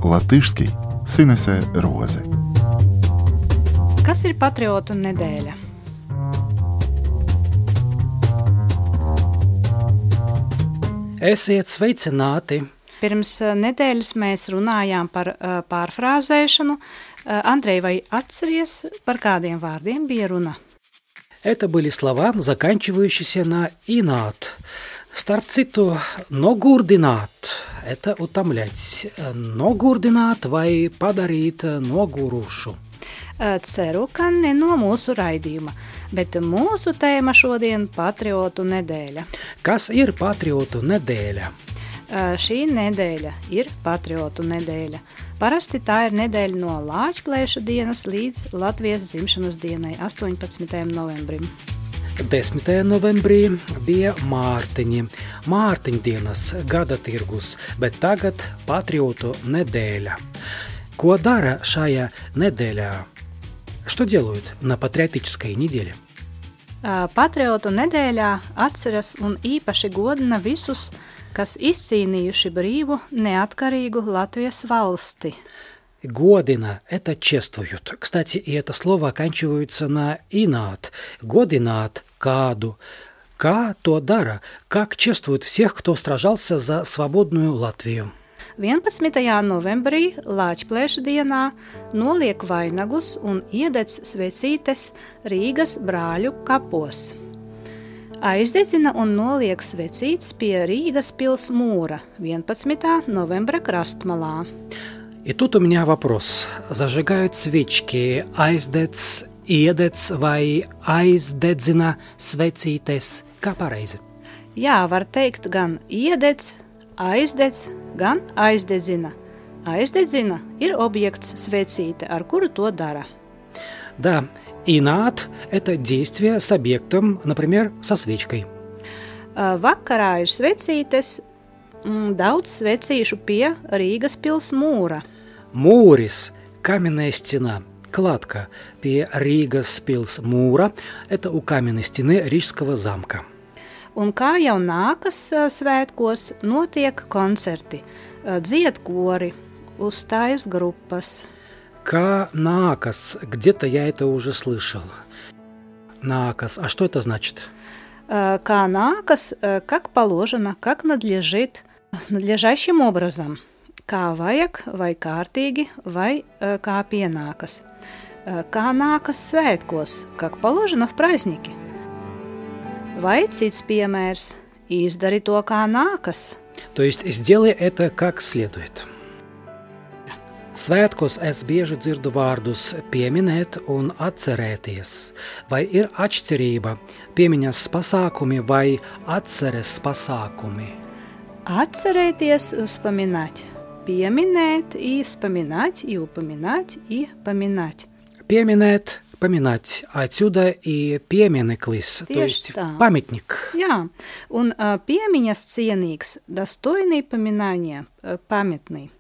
latviski Sinese Roze. Kas ir patriotu nedēļa? Esiet sveicināti! Pirms nedēļas mēs runājām par pārfrāzēšanu. Andrej, vai atceries, par kādiem vārdiem bija runa? Это были слова, заканчивающиеся на «инат». Starp citu, nogurdināt – это утомлять. Nogurdināt vai padarīt nogurušu. Ceru, ka ne no mūsu raidījuma, bet mūsu tēma šodien – patriotu nedēļa. Kas ir patriotu nedēļa? Šī nedēļa ir patriotu nedēļa. Parasti tā ir nedēļa no Lāčplēša dienas līdz Latvijas dzimšanas dienai 18. novembrim. 10. novembrī bija Mārtiņi, Mārtiņdienas gada tirgus, bet tagad patriotu nedēļa. Ko dara šajā nedēļā? Что делают на патриотической неделе? Patriotu nedēļā atceras un īpaši godina visus, kas izcīnījuši brīvu, neatkarīgu Latvijas valsti. Година – это чествуют. Кстати, и это слово оканчивается на «инат». Годинат – kādu. Kā to dara? Как чествуют всех, кто сражался за свободную Латвию? 11. novembrī Lāčplēša dienā noliek vainagus un iededz svecītes Rīgas brāļu kapos. Aizdedzina un noliek svecītes pie Rīgas pils mūra 11. novembra krastmalā. И тут у меня вопрос. Зажигают свечки, aizdedz, iededz vai aizdedzina svecītes? Kā pareizi? Jā, var teikt gan iededz, aizdedz, gan aizdedzina. Aizdedzina ir objekts svecīte, ar kuru to dara. Да, инат – это действие с объектом, например, со свечкой. Vakarā ir svecītes, daudz svecīšu pie Rīgas pils mūra. Mūris – каменная стена, кладка. Pie Rīgas pils mūra – это у каменной стены Рижского замка. Un kā jau nākas svētkos, notiek koncerti, dzied kori, uzstājas grupas. Kā nākas, где-то я это уже слышал. Nākas, а что это значит? Kā nākas, как положено, как надлежит, надлежащим образом. Kā vajag, vai kārtīgi, vai kā pienākas. Kā nākas svētkos, как положено в праздники. Vai cits piemērs, izdari to kā nākas. То есть сделай это как следует. Svētkos es bieži dzirdu vārdus pieminēt un atcerēties. Vai ir atšķirība piemiņas pasākumi vai atceres pasākumi? Atcerēties, вспоминать. Пieminēt и вспоминать, и упоминать, и поминать. Pieminēt, поминать. Отсюда и piemineklis, то есть памятник. Jā, un piemiņas cienīgs, достойный поминания, памятный.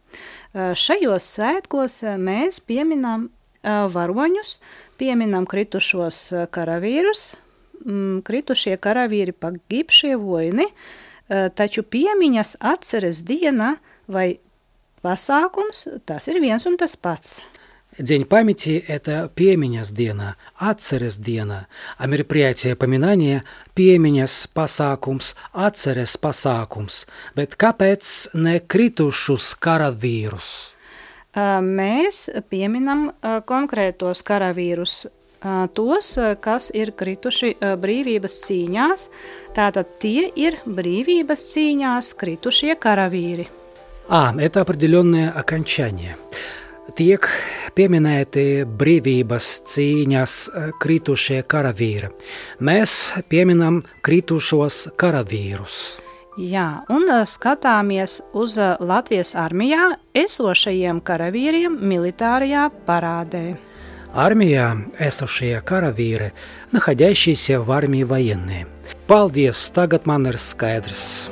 Šajos svētkos mēs pieminām varoņus, pieminām kritušos karavīrus, kritušie karavīri pagibšie vojni, taču piemiņas atceres diena vai pasākums, tas ir viens un tas pats. День памяти – это piemiņas diena, atceres diena, а мероприятие поминания – piemiņas pasākums, atceres pasākums. Bet kāpēc ne kritušus karavīrus? Mēs pieminam konkrētos karavīrus, tos, kas ir krituši brīvības cīņās, tātad tie ir brīvības cīņās kritušie karavīri. Это определенное окончание. Tiek pieminēti brīvības cīņas kritušie karavīri. Mēs pieminam kritušos karavīrus. Jā, un skatāmies uz Latvijas armijā esošajiem karavīriem militārajā parādē. Армия – esošie karavīri, находящиеся в армии военные. Paldies, tagad man ir skaidrs.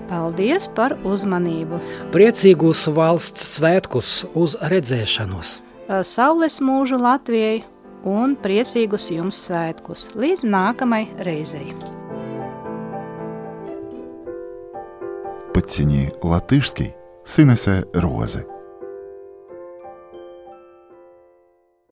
Paldies par uzmanību! Priecīgus valsts svētkus uz redzēšanos! Saules mūžu Latvijai un priecīgus jums svētkus! Līdz nākamai reizei! Подтяни латышский Sinese Roze.